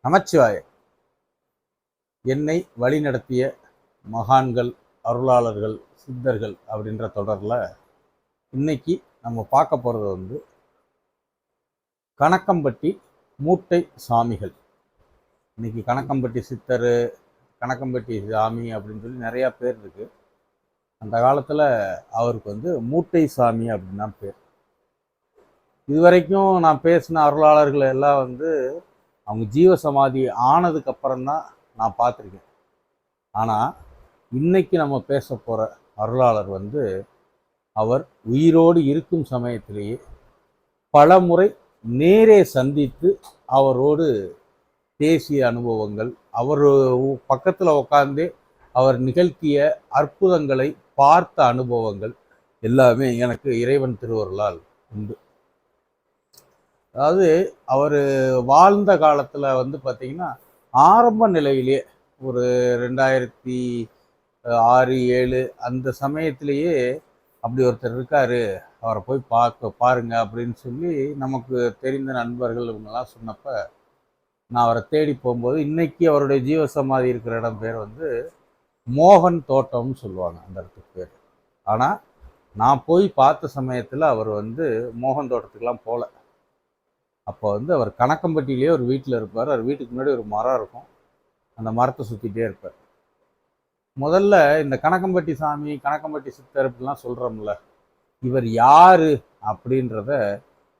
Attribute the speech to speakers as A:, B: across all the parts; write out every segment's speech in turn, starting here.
A: நமச்சிவாய. என்னை வழிநடத்திய மகான்கள், அருளாளர்கள், சித்தர்கள் அப்படின்ற தொடரில் இன்னைக்கு நம்ம பார்க்க போகிறது கணக்கம்பட்டி மூட்டை சாமிகள். இன்னைக்கு கணக்கம்பட்டி சித்தர், கணக்கம்பட்டி சாமி அப்படின்னு சொல்லி நிறையா பேர் இருக்கு. அந்த காலத்தில் அவருக்கு மூட்டை சாமி அப்படின்னு தான் பேர். இதுவரைக்கும் நான் பேசின அருளாளர்கள் எல்லாம் அவங்க ஜீவசமாதி ஆனதுக்கு அப்புறம்தான் நான் பார்த்துருக்கேன். ஆனால் இன்னைக்கு நம்ம பேச போகிற அருளாளர் அவர் உயிரோடு இருக்கும் சமயத்திலேயே பல முறை நேரே சந்தித்து அவரோடு பேசிய அனுபவங்கள், அவர் பக்கத்தில் உட்கார்ந்தே அவர் நிகழ்த்திய அற்புதங்களை பார்த்த அனுபவங்கள் எல்லாமே எனக்கு இறைவன் திருவருளால் உண்டு. அதாவது அவர் வாழ்ந்த காலத்தில் பார்த்திங்கன்னா ஆரம்ப நிலையிலே ஒரு 2006, 2007 அந்த சமயத்திலேயே அப்படி ஒருத்தர் இருக்கார், அவரை போய் பாருங்க அப்படின்னு சொல்லி நமக்கு தெரிந்த நண்பர்கள் இவங்கெல்லாம் சொன்னப்ப நான் அவரை தேடி போகும்போது இன்னைக்கு அவருடைய ஜீவசமாதி இருக்கிற இடம் பேர் மோகன் தோட்டம்னு சொல்லுவாங்க அந்த இடத்துக்கு பேர். ஆனால் நான் போய் பார்த்த சமயத்தில் அவர் மோகன் தோட்டத்துக்கெலாம் போகல. அப்போ அவர் கணக்கம்பட்டியிலேயே ஒரு வீட்டில் இருப்பார். அவர் வீட்டுக்கு முன்னாடி ஒரு மரம் இருக்கும், அந்த மரத்தை சுற்றிட்டே இருப்பார். முதல்ல இந்த கணக்கம்பட்டி சாமி, கணக்கம்பட்டி சித்தர் இப்படிலாம் சொல்கிறோம்ல, இவர் யார் அப்படின்றத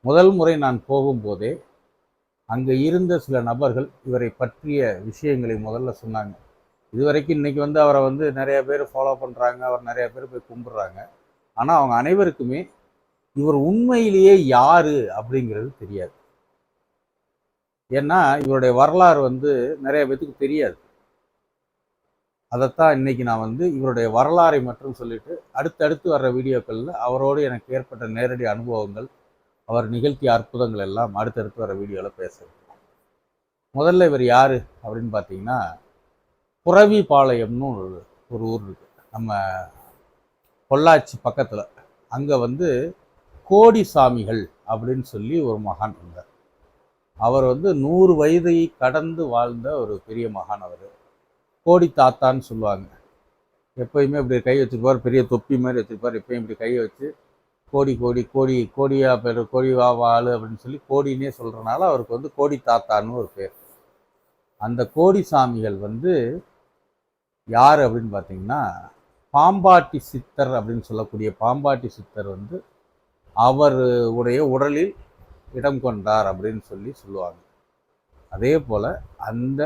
A: முதல் முறை நான் போகும்போதே அங்கே இருந்த சில நபர்கள் இவரை பற்றிய விஷயங்களை முதல்ல சொன்னாங்க. இதுவரைக்கும் இன்றைக்கி அவரை நிறைய பேர் ஃபாலோ பண்ணுறாங்க, அவர் நிறைய பேர் போய் கும்பிட்றாங்க. ஆனால் அவங்க அனைவருக்குமே இவர் உண்மையிலேயே யார் அப்படிங்கிறது தெரியாது. ஏன்னா இவருடைய வரலாறு நிறைய பேத்துக்கு தெரியாது. அதைத்தான் இன்னைக்கு நான் இவருடைய வரலாறை மட்டும் சொல்லிட்டு அடுத்தடுத்து வர்ற வீடியோக்களில் அவரோடு எனக்கு ஏற்பட்ட நேரடி அனுபவங்கள், அவர் நிகழ்த்திய அற்புதங்கள் எல்லாம் அடுத்தடுத்து வர வீடியோவில் பேசுகிறேன். முதல்ல இவர் யார் அப்படின்னு பார்த்தீங்கன்னா, புரவிபாளையம்னு ஒரு ஊர் இருக்கு நம்ம பொள்ளாச்சி பக்கத்தில். அங்கே கோடி சாமிகள் அப்படின்னு சொல்லி ஒரு மகான் இருந்தார். அவர் 100 வயதை கடந்து வாழ்ந்த ஒரு பெரிய மகான். அவர் கோடி தாத்தான்னு சொல்லுவாங்க. எப்பயுமே இப்படி கை வச்சுருப்பார், பெரிய தொப்பி மாதிரி வச்சுருப்பார். எப்பயும் இப்படி கையை வச்சு கோடி கோடி கோடி கோடியா பேர், கோடி வா வாழு அப்படின்னு சொல்லி கோடினே சொல்கிறனால அவருக்கு கோடி தாத்தான்னு ஒரு பேர். அந்த கோடி சாமிகள் யார் அப்படின்னு பார்த்தீங்கன்னா, பாம்பாட்டி சித்தர் அப்படின்னு சொல்லக்கூடிய பாம்பாட்டி சித்தர் அவர் உடைய உடலில் இடம் கொண்டார் அப்படின்னு சொல்லுவாங்க. அதே போல் அந்த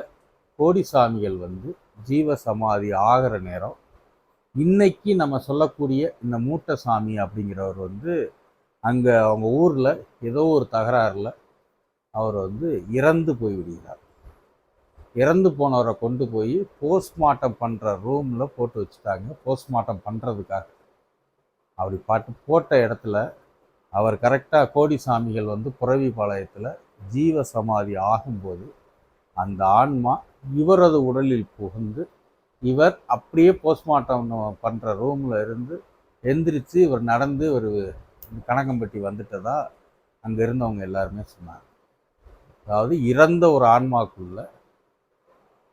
A: கோடி சாமிகள் ஜீவசமாதி ஆகிற நேரம் இன்னைக்கு நம்ம சொல்லக்கூடிய இந்த மூட்டை சாமி அப்படிங்கிறவர் அங்கே அவங்க ஊரில் ஏதோ ஒரு தகராறில் அவர் இறந்து போய் விடுகிறார். இறந்து போனவரை கொண்டு போய் போஸ்ட்மார்ட்டம் பண்ணுற ரூமில் போட்டு வச்சுட்டாங்க, போஸ்ட்மார்ட்டம் பண்ணுறதுக்காக. அப்படி போட்ட இடத்துல அவர் கரெக்டாக கோடி சாமிகள் புரவிபாளையத்தில் ஜீவசமாதி ஆகும்போது அந்த ஆன்மா இவரது உடலில் புகுந்து இவர் அப்படியே போஸ்ட்மார்ட்டம் பண்ணுற ரூமில் இருந்து எந்திரிச்சு இவர் நடந்து ஒரு கணக்கம்பட்டி வந்துட்டதா அங்கே இருந்தவங்க எல்லாருமே சொன்னாங்க. அதாவது இறந்த ஒரு ஆன்மாக்குள்ள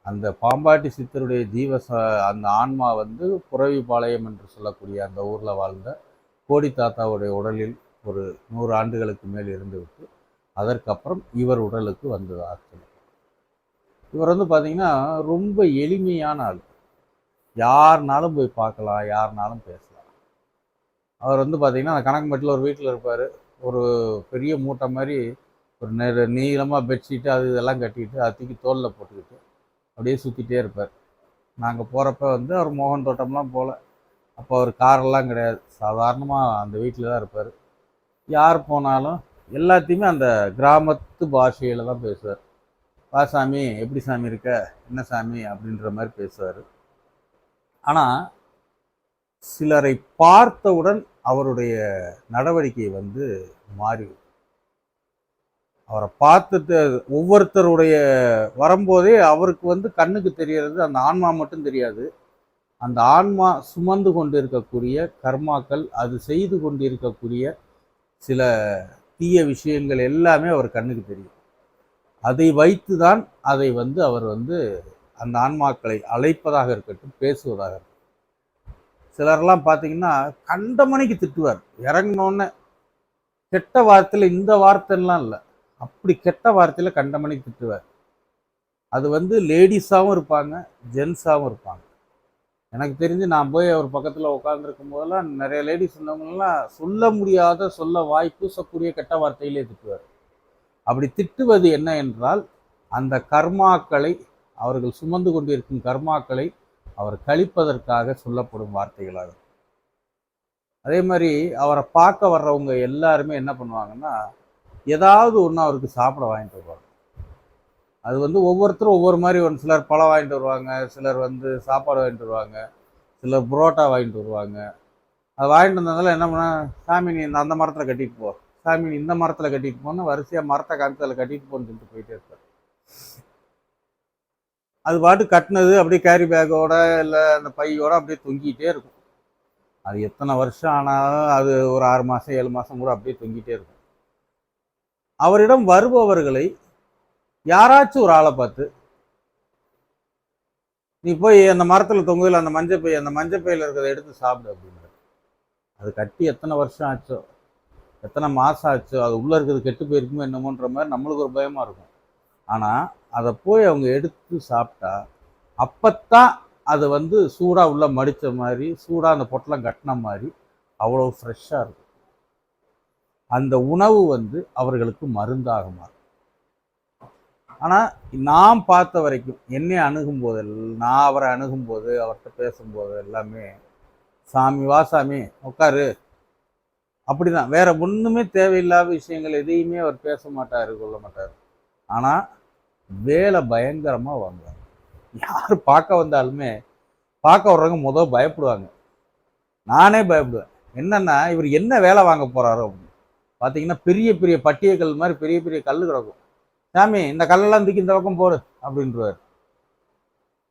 A: அந்த பாம்பாட்டி சித்தருடைய அந்த ஆன்மா புரவிபாளையம் என்று சொல்லக்கூடிய அந்த ஊரில் வாழ்ந்த கோடி தாத்தாவுடைய உடலில் ஒரு 100 ஆண்டுகளுக்கு மேல் இருந்துவிட்டு அதற்கப்புறம் இவர் உடலுக்கு வந்ததாக சொல்லி. இவர் பார்த்தீங்கன்னா ரொம்ப எளிமையான ஆள். யாருனாலும் போய் பார்க்கலாம், யாருனாலும் பேசலாம். அவர் பார்த்தீங்கன்னா அந்த கணக்கம்பட்டியில் ஒரு வீட்டில் இருப்பார். ஒரு பெரிய மூட்டை மாதிரி ஒரு நீளமாக பெட்ஷீட்டு அது இதெல்லாம் கட்டிக்கிட்டு அது தூக்கி தோளில் போட்டுக்கிட்டு அப்படியே சுற்றிட்டே இருப்பார். நாங்கள் போகிறப்ப அவர் மோகன் தோட்டம்லாம் போகல. அப்போ அவர் காரெல்லாம் கிடையாது, சாதாரணமாக அந்த வீட்டில் தான் இருப்பார். யார் போனாலும் எல்லாத்தையுமே அந்த கிராமத்து பாஷையில் தான் பேசுவார். வா சாமி, எப்படி சாமி இருக்க, என்ன சாமி அப்படின்ற மாதிரி பேசுவார். ஆனால் சிலரை பார்த்தவுடன் அவருடைய நடவடிக்கை மாறி, அவரை பார்த்துட்டு ஒவ்வொருத்தருடைய வரும்போதே அவருக்கு கண்ணுக்கு தெரியறது அந்த ஆன்மா மட்டும் தெரியாது. அந்த ஆன்மா சுமந்து கொண்டு இருக்கக்கூடிய கர்மாக்கள், அது செய்து கொண்டு இருக்கக்கூடிய சில தீய விஷயங்கள் எல்லாமே அவர் கண்ணுக்கு தெரியும். அதை வைத்து தான் அதை வந்து அவர் வந்து அந்த ஆன்மாக்களை அழைப்பதாக இருக்கட்டும், பேசுவதாக இருக்கட்டும். சிலர்லாம் பார்த்தீங்கன்னா கண்டமணிக்கு திட்டுவார். இறங்கினோடனே கெட்ட வார்த்தையில், இந்த வார்த்தைலாம் இல்லை, அப்படி கெட்ட வார்த்தையில் கண்டமணிக்கு திட்டுவார். அது வந்து லேடிஸாகவும் இருப்பாங்க, ஜென்ஸாகவும் இருப்பாங்க. எனக்கு தெரிஞ்சு நான் போய் அவர் பக்கத்தில் உட்காந்துருக்கும் போதெல்லாம் நிறைய லேடிஸ் இருந்தவங்கலாம் சொல்ல முடியாத, சொல்ல வாய் பூசக்கூடிய கெட்ட வார்த்தையிலே திட்டுவார். அப்படி திட்டுவது என்ன என்றால், அந்த கர்மாக்களை, அவர்கள் சுமந்து கொண்டிருக்கும் கர்மாக்களை அவர் கழிப்பதற்காக சொல்லப்படும் வார்த்தைகளாகும். அதே மாதிரி அவரை பார்க்க வர்றவங்க எல்லாருமே என்ன பண்ணுவாங்கன்னா, ஏதாவது ஒன்று அவருக்கு சாப்பிட வாங்கிட்டு வருவாங்க. அது வந்து ஒவ்வொருத்தரும் ஒவ்வொரு மாதிரி, சிலர் பழம் வாங்கிட்டு வருவாங்க, சிலர் வந்து சாப்பாடு வாங்கிட்டு வருவாங்க, சிலர் புரோட்டா வாங்கிட்டு வருவாங்க. அது வாங்கிட்டு வந்ததால என்ன பண்ண, சாமி நீ அந்த மரத்தில் கட்டிட்டு போ, சாமி நீ இந்த மரத்தில் கட்டிட்டு போன்னு வரிசையாக மரத்தை காமிச்சதில் கட்டிட்டு போன்னு சொல்லிட்டு போயிட்டே இருப்பார். அது பாட்டு கட்டினது அப்படியே கேரி பேக்கோட இல்லை அந்த பையோட அப்படியே தொங்கிட்டே இருக்கும். அது எத்தனை வருஷம் ஆனாலும் அது ஒரு 6 மாதம் 7 மாதம் கூட அப்படியே தொங்கிட்டே இருக்கும். அவரிடம் வருபவர்களை யாராச்சும் ஒரு ஆளை பார்த்து, நீ போய் அந்த மரத்தில் தொங்குதில் அந்த மஞ்சப்பை, அந்த மஞ்சப்பையில் இருக்கிறத எடுத்து சாப்பிடு அப்படின்ற. அது கட்டி எத்தனை வருஷம் ஆச்சோ, எத்தனை மாதம் ஆச்சோ, அது உள்ளே இருக்கிறது கெட்டு போயிருக்குமோ என்னமோன்ற மாதிரி நம்மளுக்கு ஒரு பயமாக இருக்கும். ஆனால் அதை போய் அவங்க எடுத்து சாப்பிட்டா அப்பத்தான் அதை வந்து சூடாக உள்ள மடித்த மாதிரி, சூடாக அந்த பொட்டலம் கட்டின மாதிரி அவ்வளோ ஃப்ரெஷ்ஷாக இருக்கும். அந்த உணவு வந்து அவர்களுக்கு மருந்தாக மாறும். ஆனால் நாம் பார்த்த வரைக்கும் என்னை அணுகும் போது, நான் அவரை அணுகும்போது, அவர்கிட்ட பேசும்போது எல்லாமே சாமி வா சாமி உட்காரு அப்படிதான். வேற ஒன்றுமே தேவையில்லாத விஷயங்கள் எதையுமே அவர் பேச மாட்டார், கொள்ள மாட்டார். ஆனால் வேலை பயங்கரமாக வாங்குவாங்க. யார் பார்க்க வந்தாலுமே, பார்க்க வர்றவங்க பயப்படுவாங்க. நானே பயப்படுவேன். என்னன்னா இவர் என்ன வேலை வாங்க போகிறாரோ அப்படின்னு. பார்த்தீங்கன்னா பெரிய பெரிய பட்டியக்கல் மாதிரி பெரிய பெரிய கல் கிடக்கும். சாமி இந்த கல்லெல்லாம் தூக்கி இந்த பக்கம் போடு அப்படின்றவார்.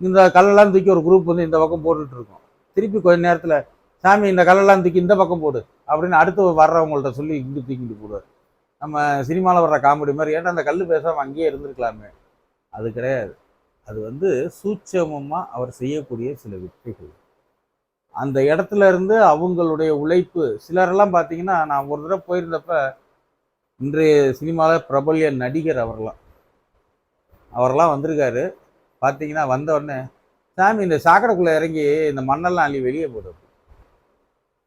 A: இந்த கல்லெல்லாம் தூக்கி ஒரு குரூப் வந்து இந்த பக்கம் போட்டுட்டு இருக்கோம். திருப்பி கொஞ்ச நேரத்தில் சாமி இந்த கல்லெல்லாம் தூக்கி இந்த பக்கம் போடு அப்படின்னு அடுத்து வர்றவங்கள்ட்ட சொல்லி இங்கே தூக்கிட்டு போடுவார். நம்ம சினிமாவில் வர்ற காமெடி மாதிரி, ஏன்னா அந்த கல் பேசாமல் அங்கேயே இருந்திருக்கலாமே. அது கிடையாது. அது வந்து சூட்சமமாக அவர் செய்யக்கூடிய சில வித்தைகள். அந்த இடத்துல இருந்து அவங்களுடைய உழைப்பு. சிலரெல்லாம் பார்த்தீங்கன்னா, நான் ஒரு தடவை போயிருந்தப்ப, இன்றைய சினிமாவில் பிரபல்ய நடிகர் அவரெல்லாம் வந்திருக்காரு. பார்த்தீங்கன்னா வந்த உடனே, சாமி இந்த சாக்கடைக்குள்ளே இறங்கி இந்த மண்ணெல்லாம் அள்ளி வெளியே போடுறது.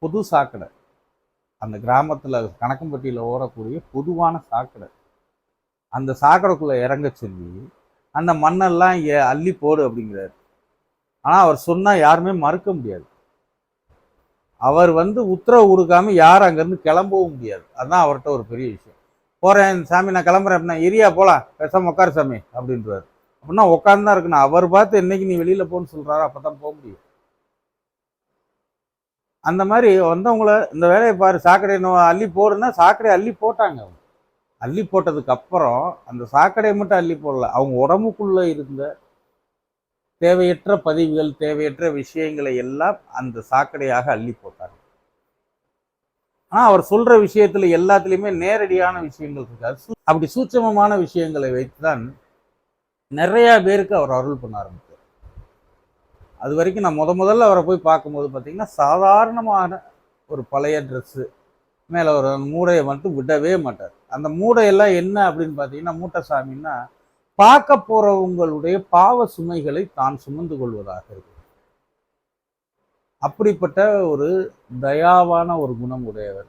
A: புது சாக்கடை, அந்த கிராமத்தில் கணக்கம்பட்டியில் ஓடக்கூடிய பொதுவான சாக்கடை. அந்த சாக்கடைக்குள்ளே இறங்க சொல்லி அந்த மண்ணெல்லாம் அள்ளி போடு அப்படிங்கிறார். ஆனால் அவர் சொன்னால் யாருமே மறுக்க முடியாது. அவர் வந்து உத்தரவு கொடுக்காம யாரும் அங்கேருந்து கிளம்பவும் முடியாது. அதுதான் அவர்கிட்ட ஒரு பெரிய விஷயம். போகிறேன் சாமி நான் கிளம்புறேன் அப்படின்னா, எரியா போகலாம் பேசாமல் உட்காரு சாமி அப்படின்றார். அப்படின்னா உட்காந்து தான் இருக்கணும். அவர் பார்த்து என்னைக்கு நீ வெளியில் போன்னு சொல்கிறாரோ அப்போ தான் போக முடியும். அந்த மாதிரி வந்தவங்கள இந்த வேலையை பாரு, சாக்கடை அள்ளி போடுன்னா சாக்கடையை அள்ளி போட்டாங்க. அவங்க அள்ளி போட்டதுக்கு அப்புறம் அந்த சாக்கடையை மட்டும் அள்ளி போடல, அவங்க உடம்புக்குள்ள இருந்த தேவையற்ற பதிவுகள், தேவையற்ற விஷயங்களை எல்லாம் அந்த சாக்கடையாக அள்ளி போட்டாங்க. ஆனால் அவர் சொல்ற விஷயத்துல எல்லாத்துலேயுமே நேரடியான விஷயங்கள் இருக்காது. அப்படி சூட்சமமான விஷயங்களை வைத்துதான் நிறைய பேருக்கு அவர் அருள் பண்ண ஆரம்பித்தார். அது வரைக்கும் நான் முதல்ல அவரை போய் பார்க்கும்போது பார்த்தீங்கன்னா, சாதாரணமான ஒரு பழைய ட்ரெஸ்ஸு மேலே ஒரு மூடையை மட்டும் விடவே மாட்டார். அந்த மூடையெல்லாம் என்ன அப்படின்னு பார்த்தீங்கன்னா, மூட்டை சாமின்னா பார்க்க போறவங்களுடைய பாவ சுமைகளை தான் சுமந்து கொள்வதாக இருக்கு. அப்படிப்பட்ட ஒரு தயாவான ஒரு குணம் உடையவர்.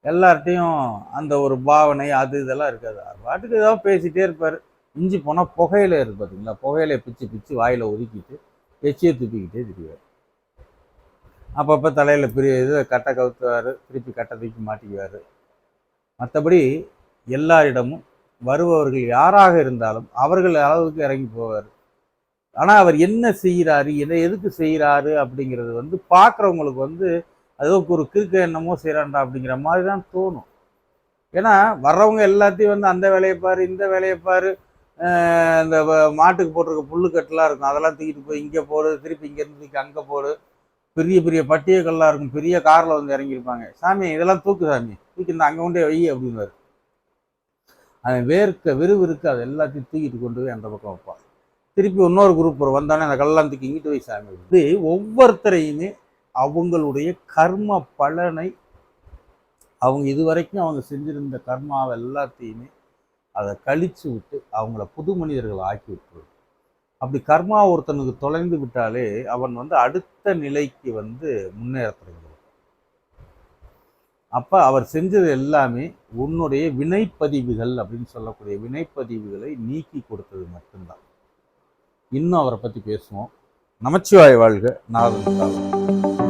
A: எல்லார்ட்டையும் அந்த ஒரு பாவனை அது இதெல்லாம் இருக்காது. பாட்டுக்கு ஏதாவது பேசிட்டே இருப்பார். இஞ்சி போனால் புகையில இருக்கு பார்த்தீங்களா, புகையில பிச்சு பிச்சு வாயில் ஒதுக்கிட்டு எச்சியை துப்பிக்கிட்டே திரிவார். அப்பப்போ தலையில் பெரிய இது கட்டை கவுத்துவார், திருப்பி கட்டை தூக்கி மாட்டிக்குவார். மற்றபடி எல்லாரிடமும் வருபவர்கள் யாராக இருந்தாலும் அவர்கள் அளவுக்கு இறங்கி போவார். ஆனால் அவர் என்ன செய்கிறாரு, எதுக்கு செய்கிறாரு அப்படிங்கிறது வந்து பார்க்குறவங்களுக்கு வந்து அதோ ஒரு கிறுக்க என்னமோ செய்கிறான்டா அப்படிங்கிற மாதிரி தான் தோணும். ஏன்னா வர்றவங்க எல்லாத்தையும் வந்து அந்த வேலையை பாரு, இந்த வேலையை பாரு, இந்த மாட்டுக்கு போட்டிருக்க புல்லுக்கட்டெலாம் இருக்கும், அதெல்லாம் தூக்கிட்டு போய் இங்கே போடு, திருப்பி இங்கேருந்து தூக்கி அங்கே போடு, பெரிய பெரிய பட்டியக்கல்லாம் இருக்கும், பெரிய காரில் வந்து இறங்கியிருப்பாங்க. சாமி இதெல்லாம் தூக்கு சாமி, தூக்கி இந்த அங்கே கொண்டே வை அப்படின்வார். அவன் விறுவிறுக்க அது எல்லாத்தையும் தூக்கிட்டு கொண்டு போய் அந்த பக்கம் வைப்பான். திருப்பி இன்னொரு குரூப் வந்தானே அந்த கல்லெல்லாம் தூக்கி இங்கிட்டு போய் சாமி. இது ஒவ்வொருத்தரையுமே அவங்களுடைய கர்ம பலனை, அவங்க இதுவரைக்கும் அவங்க செஞ்சிருந்த கர்மாவை எல்லாத்தையுமே அதை கழிச்சு விட்டு அவங்கள புது மனிதர்கள் ஆக்கி விட்டுருது. அப்படி கர்மா ஒருத்தனுக்கு தொலைந்து விட்டாலே அவன் அடுத்த நிலைக்கு முன்னேற தொடங்கிடுவான். அப்ப அவர் செஞ்சது எல்லாமே உன்னுடைய வினைப்பதிவுகள் அப்படின்னு சொல்லக்கூடிய வினைப்பதிவுகளை நீக்கி கொடுத்தது மட்டும்தான். இன்னும் அவரை பத்தி பேசுவோம். நமச்சிவாய வாழ்க. நாதன்.